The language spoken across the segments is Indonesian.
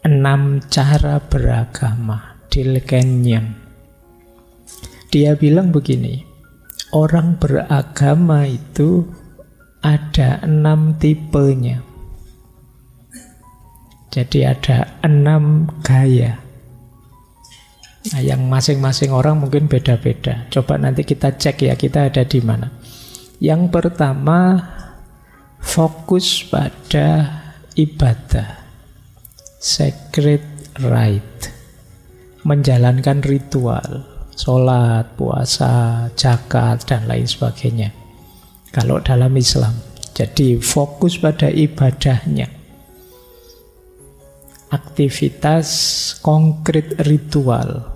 6 cara beragama, Dale Kenyon. Dia bilang begini, orang beragama itu ada 6 tipenya. Jadi ada 6 gaya. Nah, yang masing-masing orang mungkin beda-beda. Coba nanti kita cek ya, kita ada di mana. Yang pertama, fokus pada ibadah, sacred rite, menjalankan ritual, sholat, puasa, zakat, dan lain sebagainya. Kalau dalam Islam, jadi fokus pada ibadahnya. Aktivitas konkret ritual.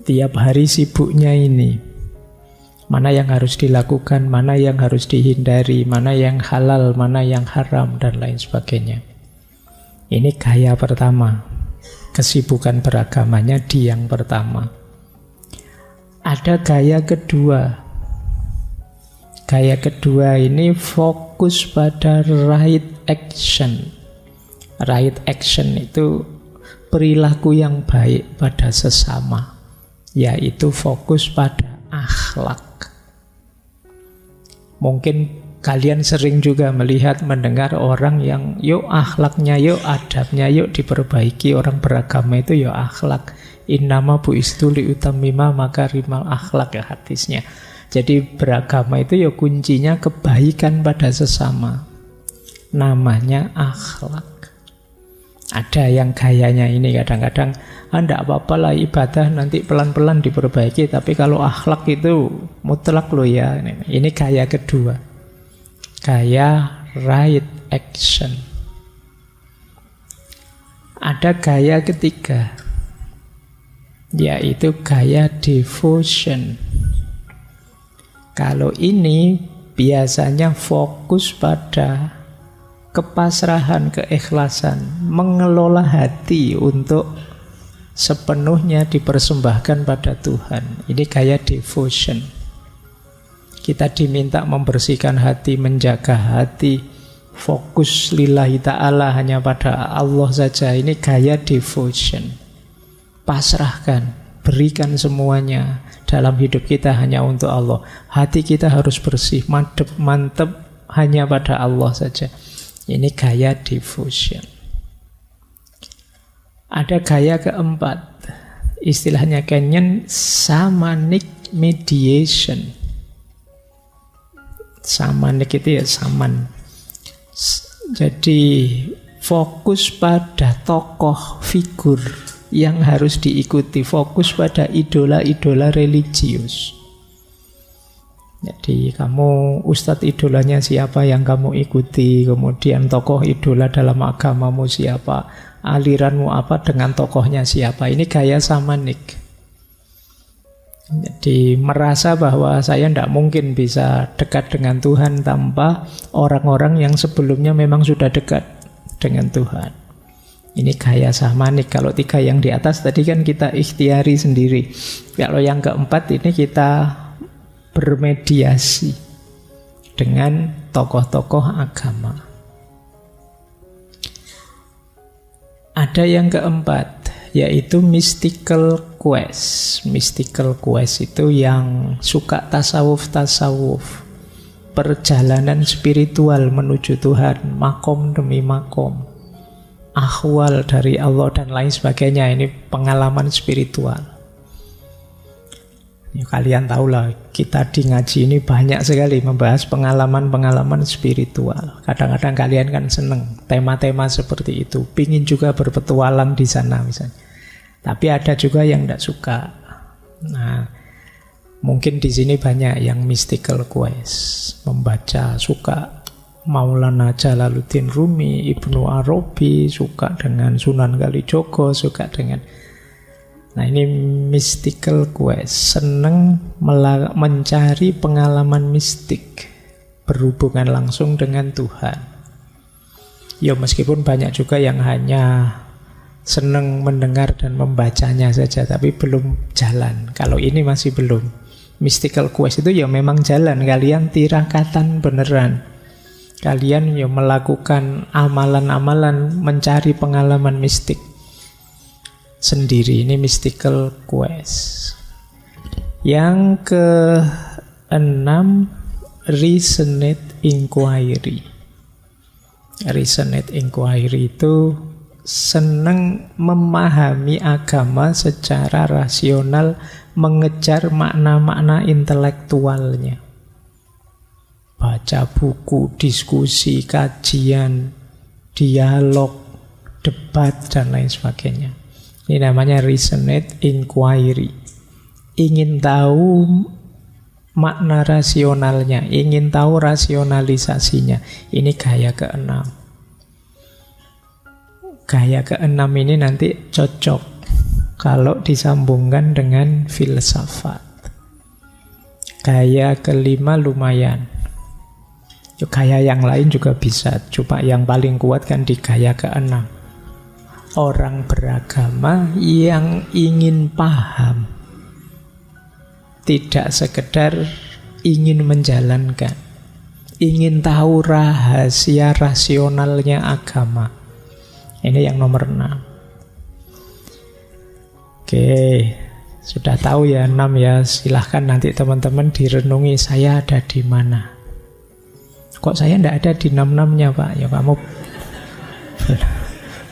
Tiap hari sibuknya ini. Mana yang harus dilakukan, mana yang harus dihindari, mana yang halal, mana yang haram, dan lain sebagainya. Ini gaya pertama. Kesibukan beragamanya di yang pertama. Ada gaya kedua. Gaya kedua ini fokus pada right action. Right action itu perilaku yang baik pada sesama, yaitu fokus pada akhlak. Mungkin kalian sering juga melihat, mendengar orang yang yuk akhlaknya, yuk adabnya, yuk diperbaiki. Orang beragama itu yuk akhlak. Innama bu'istu liutammima makarimal akhlak, ya hadisnya. Jadi beragama itu ya kuncinya kebaikan pada sesama. Namanya akhlak. Ada yang gayanya ini kadang-kadang, enggak apa-apa lah ibadah nanti pelan-pelan diperbaiki, tapi kalau akhlak itu mutlak loh ya. Ini gaya kedua. Gaya right action. Ada gaya ketiga, yaitu gaya devotion. Kalau ini biasanya fokus pada kepasrahan, keikhlasan, mengelola hati untuk sepenuhnya dipersembahkan pada Tuhan. Ini gaya devotion. Kita diminta membersihkan hati, menjaga hati, fokus lillahi ta'ala, hanya pada Allah saja. Ini gaya devotion. Pasrahkan, berikan semuanya dalam hidup kita hanya untuk Allah. Hati kita harus bersih, mantep, hanya pada Allah saja. Ini gaya devotion. Ada gaya keempat, istilahnya Kenyon, shamanic mediation. Shamanik itu ya saman. Jadi fokus pada tokoh figur yang harus diikuti, fokus pada idola-idola religius. Jadi kamu ustadz idolanya siapa yang kamu ikuti, kemudian tokoh idola dalam agamamu siapa, aliranmu apa dengan tokohnya siapa. Ini gaya samanik. Jadi merasa bahwa saya tidak mungkin bisa dekat dengan Tuhan tanpa orang-orang yang sebelumnya memang sudah dekat dengan Tuhan. Ini gaya samanik. Kalau 3 yang di atas tadi kan kita ikhtiari sendiri. Kalau yang keempat ini kita bermediasi dengan tokoh-tokoh agama. Ada yang keempat, yaitu mystical quest. Mystical quest itu yang suka tasawuf-tasawuf, perjalanan spiritual menuju Tuhan, makom demi makom, ahwal dari Allah dan lain sebagainya. Ini pengalaman spiritual. Ya, kalian tahulah, kita di ngaji ini banyak sekali membahas pengalaman-pengalaman spiritual. Kadang-kadang kalian kan seneng tema-tema seperti itu, pingin juga berpetualang di sana misalnya. Tapi ada juga yang tidak suka. Nah, mungkin di sini banyak yang mystical quest, membaca, suka Maulana Jalaluddin Rumi, Ibnu Arabi, suka dengan Sunan Kalijogo, suka dengan... Nah, ini mystical quest, senang mencari pengalaman mistik berhubungan langsung dengan Tuhan. Ya meskipun banyak juga yang hanya senang mendengar dan membacanya saja, tapi belum jalan. Kalau ini masih belum. Mystical quest itu ya memang jalan, kalian tirakatan beneran. Kalian ya melakukan amalan-amalan mencari pengalaman mistik sendiri. Ini mystical quest. Yang keenam, resonate inquiry. Resonate inquiry itu senang memahami agama secara rasional, mengejar makna-makna intelektualnya. Baca buku, diskusi, kajian, dialog, debat, dan lain sebagainya. Ini namanya resonate inquiry. Ingin tahu makna rasionalnya, ingin tahu rasionalisasinya. Ini gaya keenam. Gaya keenam ini nanti cocok kalau disambungkan dengan filsafat. Gaya kelima lumayan. Gaya yang lain juga bisa, cuma yang paling kuat kan di gaya keenam. Orang beragama yang ingin paham, tidak sekedar ingin menjalankan, ingin tahu rahasia rasionalnya agama. Ini yang nomor 6. Oke, sudah tahu ya 6 ya. Silahkan nanti teman-teman direnungi, saya ada di mana. Kok saya tidak ada di 6-6-nya Pak? Ya kamu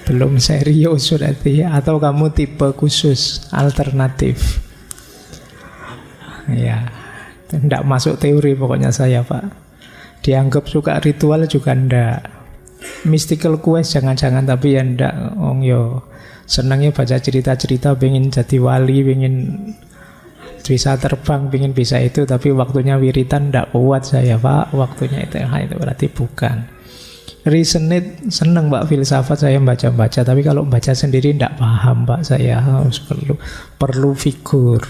belum serius berarti, atau kamu tipe khusus, alternatif. Ya, tidak masuk teori pokoknya saya Pak. Dianggap suka ritual juga ndak. Mystical quest jangan-jangan, tapi ya ndak. Yo senangnya baca cerita-cerita, pengen jadi wali, pengen bisa terbang, pengen bisa itu, tapi waktunya wiritan ndak kuat saya Pak. Waktunya itu berarti bukan. Resonate, senang Pak filsafat, saya baca-baca, tapi kalau baca sendiri ndak paham Pak saya. Perlu figur.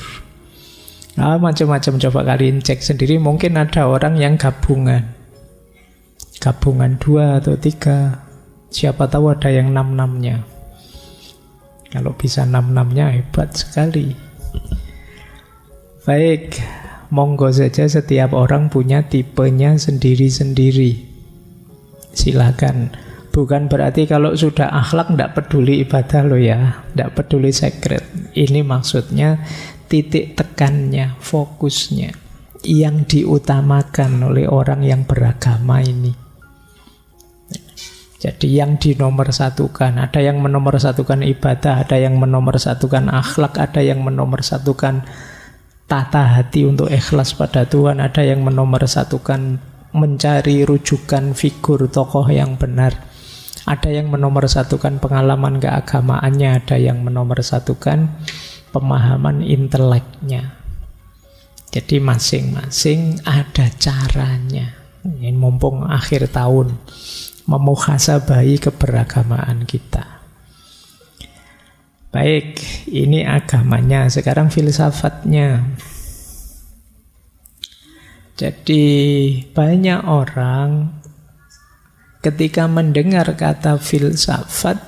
Macam-macam, coba kalian cek sendiri. Mungkin ada orang yang gabungan 2 atau 3. Siapa tahu ada yang 6-6-nya. Kalau bisa 6-6-nya hebat sekali. Baik, monggo saja, setiap orang punya tipenya sendiri-sendiri. Silakan. Bukan berarti kalau sudah akhlak tidak peduli ibadah loh ya, tidak peduli sekret. Ini maksudnya titik tekannya, fokusnya, yang diutamakan oleh orang yang beragama ini. Jadi yang dinomorsatukan, ada yang menomorsatukan ibadah, ada yang menomorsatukan akhlak, ada yang menomorsatukan tata hati untuk ikhlas pada Tuhan, ada yang menomorsatukan mencari rujukan figur tokoh yang benar, ada yang menomorsatukan pengalaman keagamaannya, ada yang menomorsatukan pemahaman inteleknya. Jadi masing-masing ada caranya. Ini mumpung akhir tahun, memuhasabahi keberagamaan kita. Baik, ini agamanya. Sekarang filsafatnya. Jadi banyak orang ketika mendengar kata filsafat,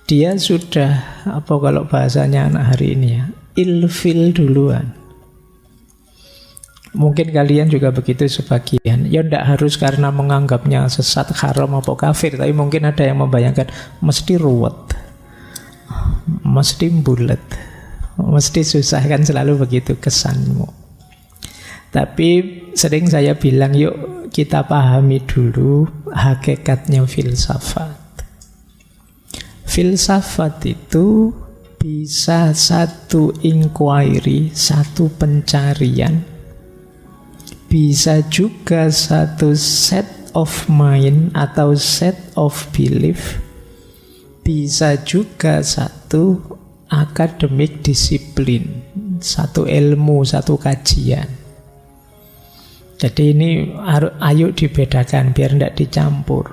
dia sudah, apa kalau bahasanya anak hari ini ya, ilfil duluan. Mungkin kalian juga begitu sebagian. Ya tidak harus karena menganggapnya sesat, haram, atau kafir, tapi mungkin ada yang membayangkan mesti ruwet, mesti bulat, mesti susah, kan selalu begitu kesanmu. Tapi sering saya bilang, yuk kita pahami dulu hakikatnya filsafat. Filsafat itu bisa satu inquiry, satu pencarian, bisa juga satu set of mind atau set of belief, bisa juga satu akademik disiplin, satu ilmu, satu kajian. Jadi ini ayo dibedakan biar tidak dicampur.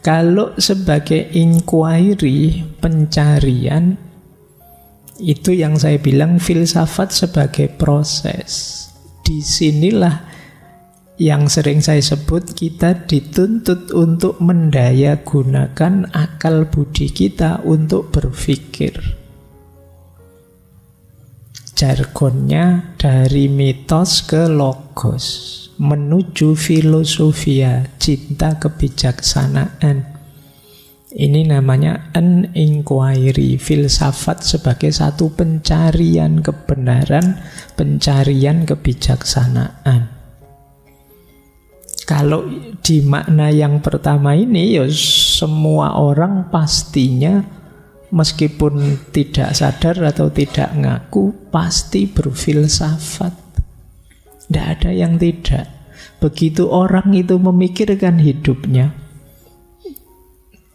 Kalau sebagai inquiry, pencarian, itu yang saya bilang filsafat sebagai proses. Disinilah yang sering saya sebut kita dituntut untuk mendaya gunakan akal budi kita untuk berpikir. Jargonnya dari mitos ke logos, menuju filosofia, cinta kebijaksanaan. Ini namanya an inquiry, filsafat sebagai satu pencarian kebenaran, pencarian kebijaksanaan. Kalau di makna yang pertama ini, ya semua orang pastinya meskipun tidak sadar atau tidak ngaku, pasti berfilsafat. Tidak ada yang tidak. Begitu orang itu memikirkan hidupnya,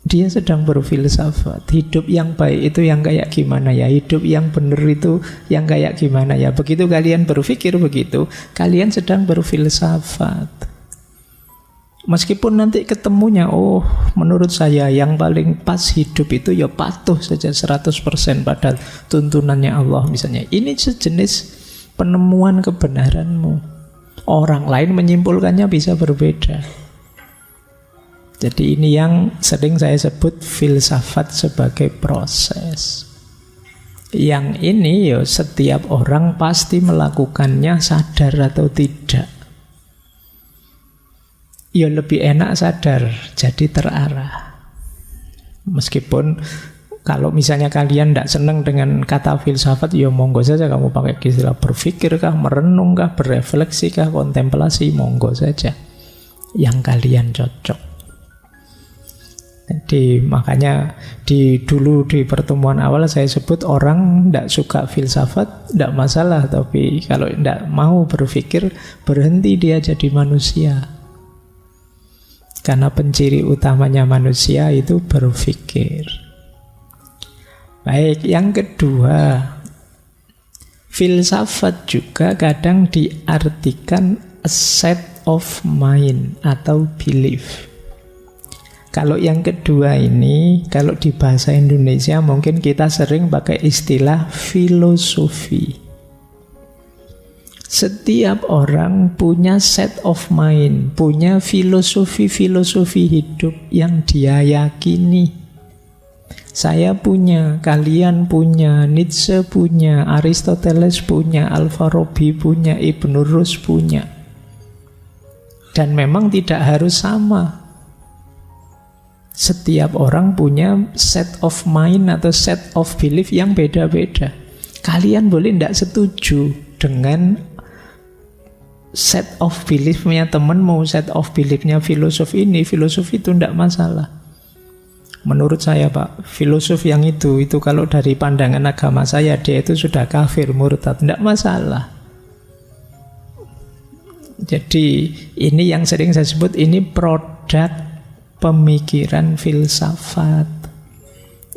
dia sedang berfilsafat. Hidup yang baik itu yang kayak gimana ya? Hidup yang benar itu yang kayak gimana ya? Begitu kalian berpikir begitu, kalian sedang berfilsafat. Meskipun nanti ketemunya, oh menurut saya yang paling pas hidup itu ya patuh saja 100% pada tuntunannya Allah misalnya. Ini sejenis penemuan kebenaranmu. Orang lain menyimpulkannya bisa berbeda. Jadi ini yang sering saya sebut filsafat sebagai proses. Yang ini ya setiap orang pasti melakukannya sadar atau tidak. Ya lebih enak sadar, jadi terarah. Meskipun kalau misalnya kalian tidak senang dengan kata filsafat, ya monggo saja kamu pakai istilah berpikir kah, merenung kah, berefleksi kah, kontemplasi, monggo saja. Yang kalian cocok. Jadi makanya dulu di pertemuan awal saya sebut orang tidak suka filsafat, tidak masalah. Tapi kalau tidak mau berpikir, berhenti dia jadi manusia. Karena penciri utamanya manusia itu berpikir. Baik, yang kedua, filsafat juga kadang diartikan a set of mind atau belief. Kalau yang kedua ini, kalau di bahasa Indonesia mungkin kita sering pakai istilah filosofi. Setiap orang punya set of mind, punya filosofi-filosofi hidup yang dia yakini. Saya punya, kalian punya, Nietzsche punya, Aristoteles punya, Al-Farabi punya, Ibn Rus punya. Dan memang tidak harus sama. Setiap orang punya set of mind atau set of belief yang beda-beda. Kalian boleh tidak setuju dengan set of belief-nya temanmu, set of belief-nya filosof ini, filosof itu tidak masalah. Menurut saya Pak, filosof yang itu kalau dari pandangan agama saya, dia itu sudah kafir, murtad, tidak masalah. Jadi ini yang sering saya sebut, ini produk pemikiran filsafat.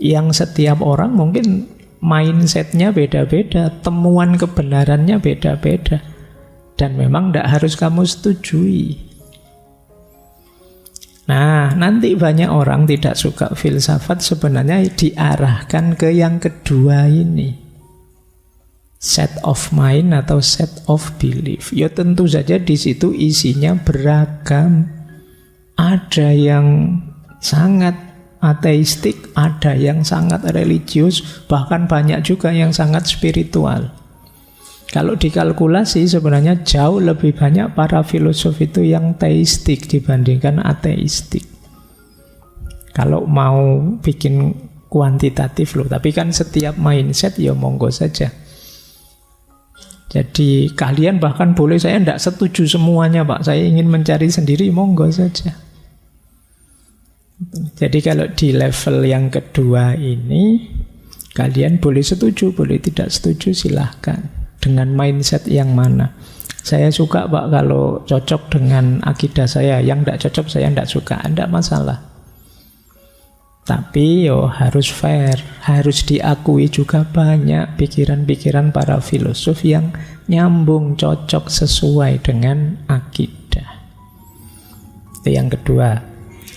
Yang setiap orang mungkin mindsetnya beda-beda, temuan kebenarannya beda-beda. Dan memang tidak harus kamu setujui. Nah, nanti banyak orang tidak suka filsafat sebenarnya diarahkan ke yang kedua ini. Set of mind atau set of belief. Ya tentu saja di situ isinya beragam. Ada yang sangat ateistik, ada yang sangat religius, bahkan banyak juga yang sangat spiritual. Kalau dikalkulasi sebenarnya jauh lebih banyak para filosof itu yang teistik dibandingkan ateistik. Kalau mau bikin kuantitatif loh, tapi kan setiap mindset ya monggo saja. Jadi kalian bahkan boleh, saya tidak setuju semuanya Pak, saya ingin mencari sendiri, monggo saja. Jadi kalau di level yang kedua ini, kalian boleh setuju, boleh tidak setuju, silahkan. Dengan mindset yang mana. Saya suka Pak kalau cocok dengan akidah saya, yang tidak cocok saya tidak suka, tidak masalah. Tapi harus fair, harus diakui juga banyak pikiran-pikiran para filosof yang nyambung, cocok, sesuai dengan akidah. Itu yang kedua.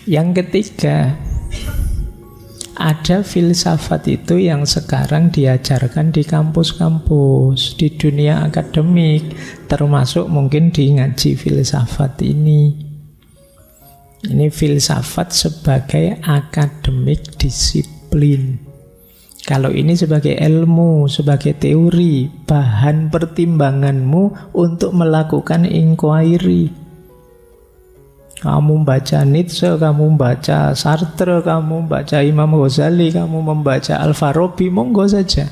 Yang ketiga, ada filsafat itu yang sekarang diajarkan di kampus-kampus, di dunia akademik, termasuk mungkin di ngaji filsafat ini. Ini filsafat sebagai akademik disiplin. Kalau ini sebagai ilmu, sebagai teori, bahan pertimbanganmu untuk melakukan inquiry. Kamu baca Nietzsche, kamu baca Sartre, kamu baca Imam Ghazali, kamu membaca Al-Farabi, monggo saja.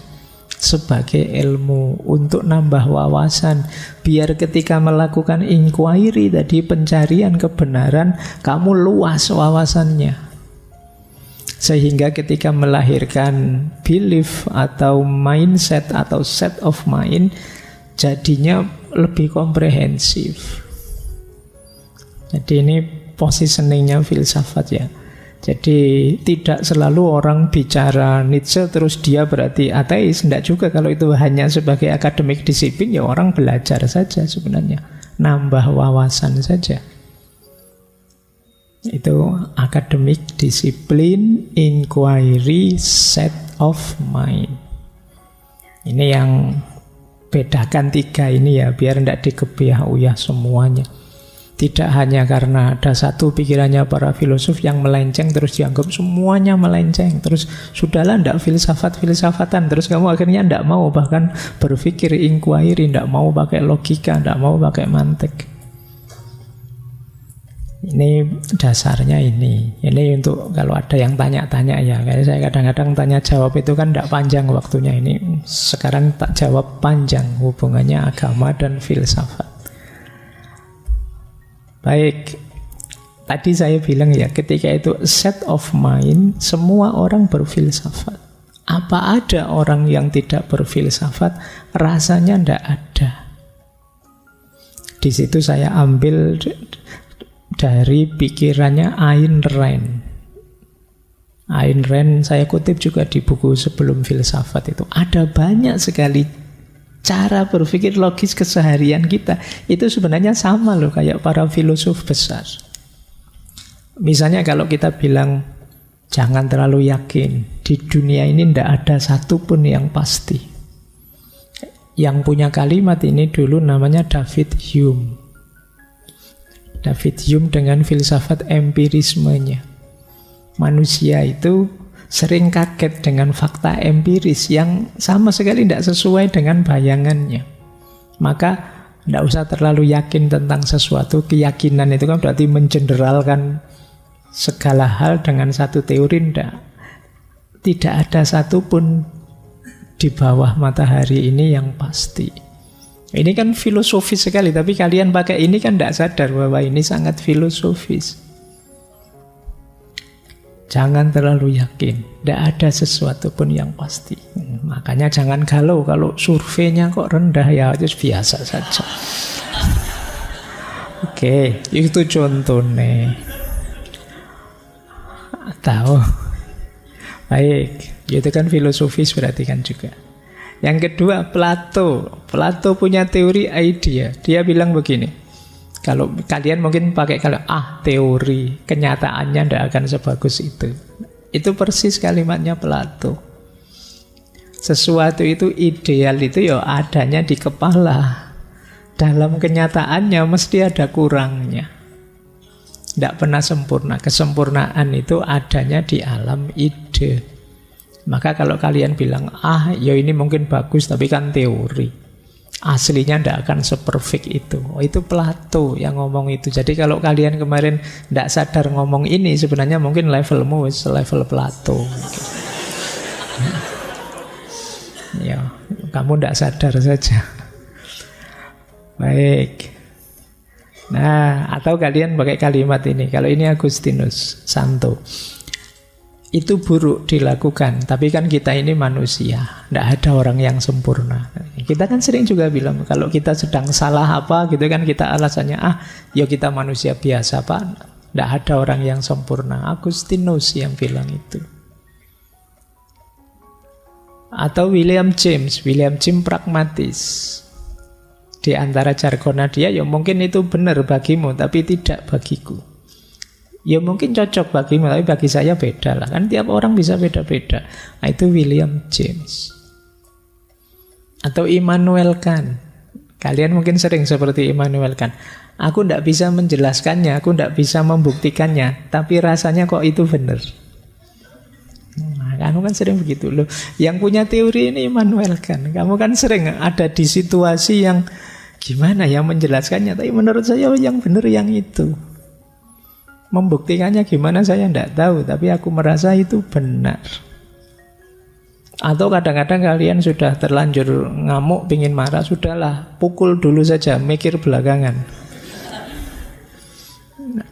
Sebagai ilmu, untuk nambah wawasan. Biar ketika melakukan inquiry tadi, pencarian kebenaran, kamu luas wawasannya. Sehingga ketika melahirkan belief atau mindset atau set of mind, jadinya lebih komprehensif. Jadi ini positioningnya filsafat ya. Jadi tidak selalu orang bicara Nietzsche terus dia berarti ateis. Tidak juga, kalau itu hanya sebagai akademik disiplin ya orang belajar saja sebenarnya. Nambah wawasan saja. Itu akademik disiplin, inquiry, set of mind. Ini yang bedakan tiga ini ya, biar tidak dikebiah-uyah semuanya. Tidak hanya karena ada satu pikirannya para filosof yang melenceng terus dianggap semuanya melenceng. Terus sudahlah tidak filsafat-filsafatan. Terus kamu akhirnya tidak mau bahkan berpikir inquiry, tidak mau pakai logika, tidak mau pakai mantik. Ini dasarnya ini. Ini untuk kalau ada yang tanya-tanya ya. Kayak saya kadang-kadang tanya jawab itu kan tidak panjang waktunya. Ini sekarang tak jawab panjang hubungannya agama dan filsafat. Baik. Tadi saya bilang ya, ketika itu set of mind, semua orang berfilsafat. Apa ada orang yang tidak berfilsafat? Rasanya tidak ada. Di situ saya ambil dari pikirannya Ayn Rand. Ayn Rand saya kutip juga di buku Sebelum Filsafat itu. Ada banyak sekali cara berpikir logis keseharian kita. Itu sebenarnya sama loh kayak para filosof besar. Misalnya kalau kita bilang jangan terlalu yakin, di dunia ini tidak ada satupun yang pasti. Yang punya kalimat ini dulu namanya David Hume. David Hume dengan filsafat empirismenya. Manusia itu sering kaget dengan fakta empiris yang sama sekali tidak sesuai dengan bayangannya. Maka tidak usah terlalu yakin tentang sesuatu. Keyakinan itu kan berarti mengeneralkan segala hal dengan satu teori. Tidak ada satupun di bawah matahari ini yang pasti. Ini kan filosofis sekali, tapi kalian pakai ini kan tidak sadar bahwa ini sangat filosofis. Jangan terlalu yakin, tidak ada sesuatu pun yang pasti. Makanya jangan galau kalau surveinya kok rendah ya, itu biasa saja. Oke, itu contohnya. Tahu? Baik, itu kan filosofis berarti kan juga. Yang kedua, Plato. Plato punya teori idea. Dia bilang begini. Kalau kalian mungkin pakai kalau teori, kenyataannya tidak akan sebagus itu. Itu persis kalimatnya Plato. Sesuatu itu ideal itu ya adanya di kepala. Dalam kenyataannya mesti ada kurangnya. Tidak pernah sempurna. Kesempurnaan itu adanya di alam ide. Maka kalau kalian bilang, ya ini mungkin bagus, tapi kan teori. Aslinya tidak akan seperfect itu. Itu Plato yang ngomong itu. Jadi kalau kalian kemarin tidak sadar ngomong ini, sebenarnya mungkin levelmu level Plato. Ya, kamu tidak sadar saja. Baik. Nah, atau kalian pakai kalimat ini. Kalau ini Agustinus Santo. Itu buruk dilakukan, tapi kan kita ini manusia, tidak ada orang yang sempurna. Kita kan sering juga bilang kalau kita sedang salah apa gitu kan, kita alasannya ya kita manusia biasa Pak, tidak ada orang yang sempurna. Agustinus yang bilang itu. Atau William James pragmatis. Di antara jargonnya dia ya mungkin itu benar bagimu, tapi tidak bagiku. Ya mungkin cocok bagimu, tapi bagi saya beda lah. Kan tiap orang bisa beda-beda. Nah, itu William James. Atau Immanuel Kant. Kalian mungkin sering seperti Immanuel Kant. Aku tidak bisa menjelaskannya, aku tidak bisa membuktikannya, tapi rasanya kok itu benar. Nah, Kamu kan sering begitu loh. Yang punya teori ini Immanuel Kant. Kamu kan sering ada di situasi yang gimana ya menjelaskannya, tapi menurut saya yang benar yang itu. Membuktikannya gimana saya tidak tahu, tapi aku merasa itu benar. Atau kadang-kadang kalian sudah terlanjur ngamuk, pingin marah, sudahlah, pukul dulu saja, mikir belakangan.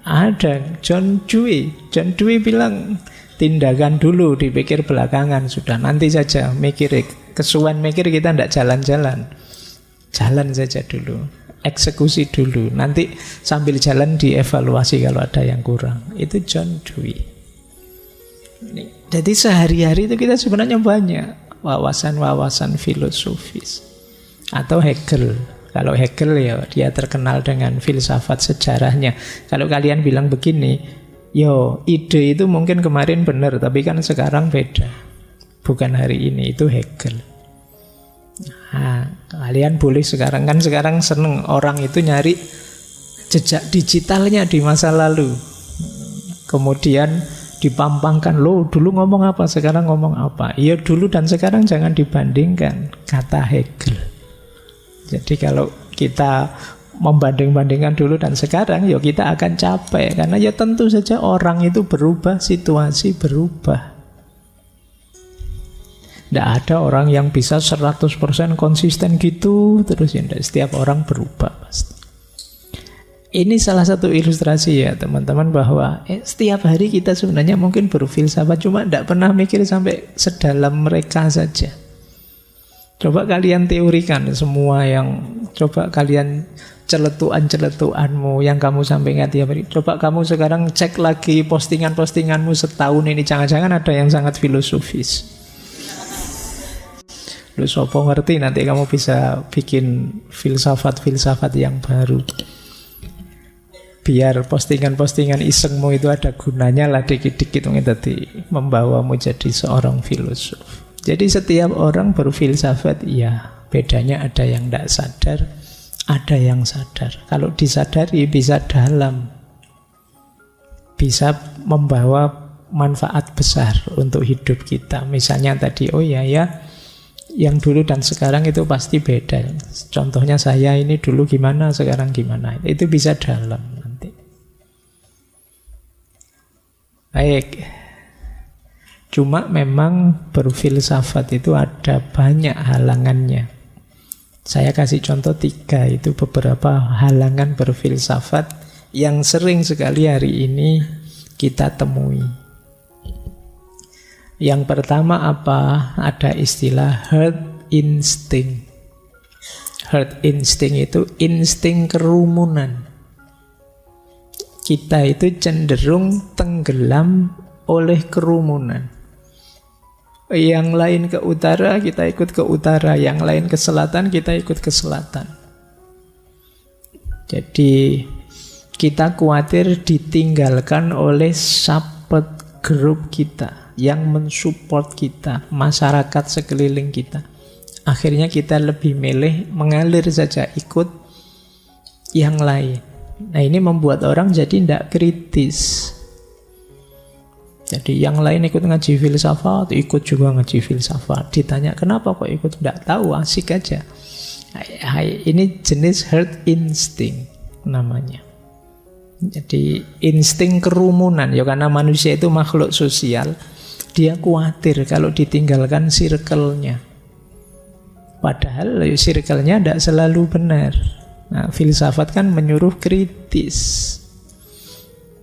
Ada John Dewey bilang tindakan dulu, dipikir belakangan, sudah nanti saja mikir. Kesuwen mikir kita tidak jalan-jalan. Jalan saja dulu, eksekusi dulu, nanti sambil jalan dievaluasi kalau ada yang kurang. Itu John Dewey. Jadi sehari-hari itu kita sebenarnya banyak wawasan-wawasan filosofis. Atau Hegel. Kalau Hegel ya dia terkenal dengan filsafat sejarahnya. Kalau kalian bilang begini, yo ide itu mungkin kemarin benar, tapi kan sekarang beda. Bukan hari ini, itu Hegel. Nah, kalian boleh sekarang seneng orang itu nyari jejak digitalnya di masa lalu. Kemudian dipampangkan, lo dulu ngomong apa, sekarang ngomong apa. Iya dulu dan sekarang jangan dibandingkan, kata Hegel. Jadi kalau kita membanding-bandingkan dulu dan sekarang, ya kita akan capek. Karena ya tentu saja orang itu berubah, situasi berubah. Tidak ada orang yang bisa 100% konsisten gitu terus ya. Setiap orang berubah pasti. Ini salah satu ilustrasi ya teman-teman bahwa setiap hari kita sebenarnya mungkin berfilsafat, cuma tidak pernah mikir sampai sedalam mereka saja. Coba kalian teorikan semua yang, coba kalian celetuan-celetuanmu yang kamu sampaikan tiap hari. Coba kamu sekarang cek lagi postingan-postinganmu setahun ini, jangan-jangan ada yang sangat filosofis. Lu sopo ngerti nanti kamu bisa bikin filsafat-filsafat yang baru. Biar postingan-postingan isengmu itu ada gunanya lah dikit-dikit tadi membawamu jadi seorang filosof. Jadi setiap orang berfilsafat, ya bedanya ada yang tidak sadar, ada yang sadar. Kalau disadari bisa dalam, bisa membawa manfaat besar untuk hidup kita. Misalnya tadi, oh ya yang dulu dan sekarang itu pasti beda. Contohnya saya ini dulu gimana, sekarang gimana. Itu bisa dalam nanti. Baik. Cuma memang berfilsafat itu ada banyak halangannya. Saya kasih contoh 3, itu beberapa halangan berfilsafat yang sering sekali hari ini kita temui. Yang pertama apa? Ada istilah herd instinct. Herd instinct itu insting kerumunan. Kita itu cenderung tenggelam oleh kerumunan. Yang lain ke utara, kita ikut ke utara. Yang lain ke selatan, kita ikut ke selatan. Jadi kita khawatir ditinggalkan oleh support group kita yang mensupport kita, masyarakat sekeliling kita. Akhirnya kita lebih milih mengalir saja, ikut yang lain. Nah ini membuat orang jadi tidak kritis. Jadi yang lain ikut ngaji filsafat, ikut juga ngaji filsafat. Ditanya kenapa kok ikut, tidak tahu, asik aja. Ini jenis herd instinct namanya. Jadi insting kerumunan, ya karena manusia itu makhluk sosial. Dia khawatir kalau ditinggalkan circle-nya. Padahal circle-nya tidak selalu benar. Nah, filsafat kan menyuruh kritis.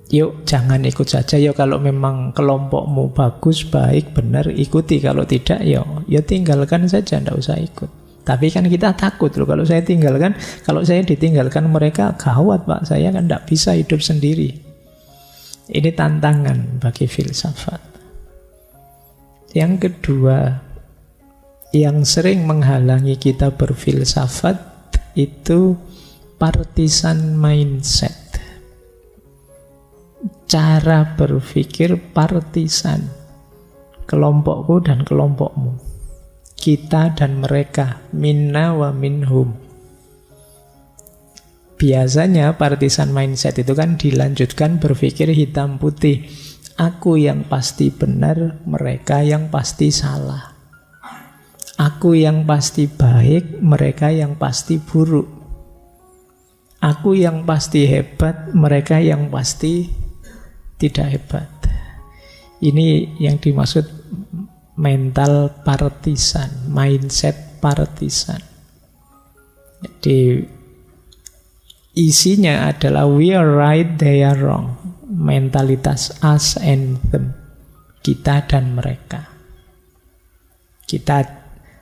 Yuk, jangan ikut saja. Ya kalau memang kelompokmu bagus, baik, benar, ikuti. Kalau tidak, ya tinggalkan saja, tidak usah ikut. Tapi kan kita takut loh, kalau saya ditinggalkan mereka, gawat Pak, saya kan tidak bisa hidup sendiri. Ini tantangan bagi filsafat. Yang kedua, yang sering menghalangi kita berfilsafat itu partisan mindset. Cara berpikir partisan. Kelompokku dan kelompokmu. Kita dan mereka. Minna wa minhum. Biasanya partisan mindset itu kan dilanjutkan berpikir hitam putih. Aku yang pasti benar, mereka yang pasti salah. Aku yang pasti baik, mereka yang pasti buruk. Aku yang pasti hebat, mereka yang pasti tidak hebat. Ini yang dimaksud mental partisan, mindset partisan. Jadi isinya adalah we are right, they are wrong. Mentalitas us and them, kita dan mereka. Kita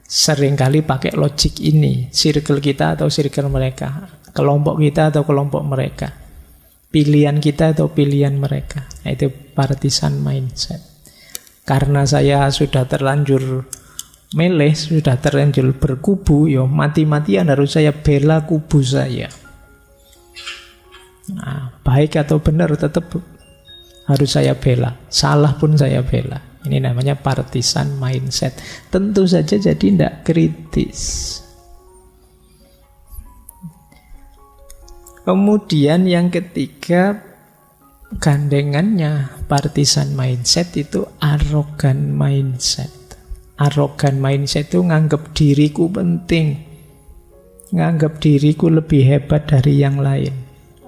seringkali pakai logik ini, circle kita atau circle mereka, kelompok kita atau kelompok mereka, pilihan kita atau pilihan mereka. Nah, itu partisan mindset. Karena saya sudah terlanjur meleh, sudah terlanjur berkubu, yo mati-matian harus saya bela kubu saya. Nah, baik atau benar tetap harus saya bela, salah pun saya bela. Ini namanya partisan mindset. Tentu saja jadi tidak kritis. Kemudian yang ketiga, gandengannya partisan mindset itu arogan mindset. Arogan mindset itu nganggap diriku penting, nganggap diriku lebih hebat dari yang lain,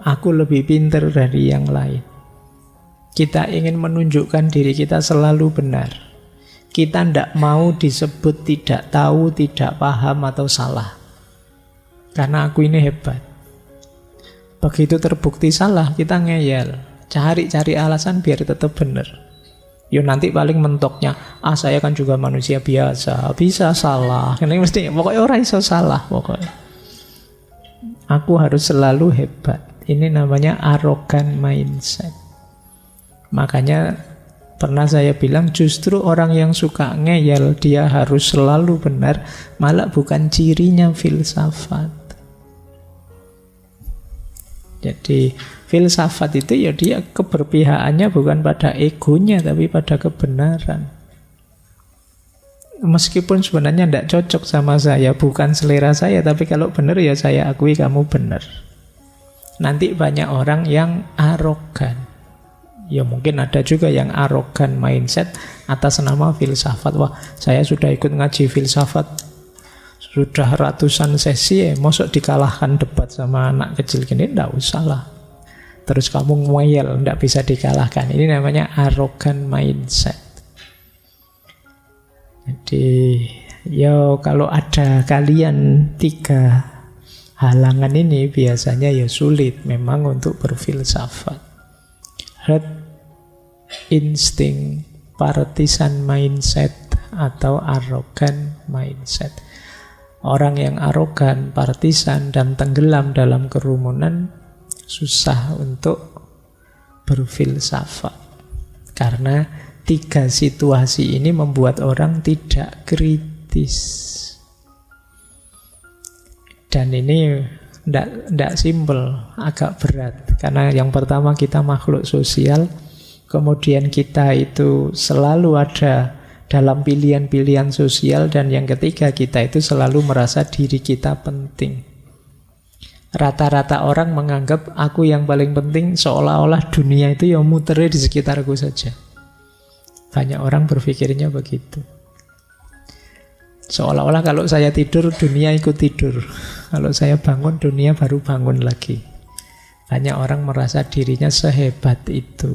aku lebih pintar dari yang lain. Kita ingin menunjukkan diri kita selalu benar. Kita tidak mau disebut tidak tahu, tidak paham, atau salah. Karena aku ini hebat. Begitu terbukti salah, kita ngeyel. Cari-cari alasan biar tetap benar. Yo nanti paling mentoknya, saya kan juga manusia biasa, bisa salah. Ini mesti, pokoknya orang iso salah pokoknya. Aku harus selalu hebat. Ini namanya arogan mindset. Makanya pernah saya bilang justru orang yang suka ngeyel dia harus selalu benar, malah bukan cirinya filsafat. Jadi filsafat itu ya dia keberpihakannya bukan pada egonya tapi pada kebenaran. Meskipun sebenarnya tidak cocok sama saya, bukan selera saya, tapi kalau benar ya saya akui kamu benar. Nanti banyak orang yang arogan. Ya mungkin ada juga yang arogan mindset atas nama filsafat. Wah, saya sudah ikut ngaji filsafat sudah ratusan sesi, mosok dikalahkan debat sama anak kecil gini, enggak usah lah. Terus kamu ngeyel, enggak bisa dikalahkan. Ini namanya arogan mindset. Jadi, yo kalau ada kalian 3 halangan ini biasanya ya sulit memang untuk berfilsafat. Herd instinct, partisan mindset, atau arogan mindset. Orang yang arogan, partisan, dan tenggelam dalam kerumunan susah untuk berfilsafat. Karena 3 situasi ini membuat orang tidak kritis. Dan ini tidak simpel, agak berat. Karena yang pertama kita makhluk sosial, kemudian kita itu selalu ada dalam pilihan-pilihan sosial, dan yang ketiga kita itu selalu merasa diri kita penting. Rata-rata orang menganggap aku yang paling penting, seolah-olah dunia itu ya muternya di sekitarku saja. Banyak orang berpikirnya begitu. Seolah-olah kalau saya tidur, dunia ikut tidur. Kalau saya bangun, dunia baru bangun lagi. Banyak orang merasa dirinya sehebat itu.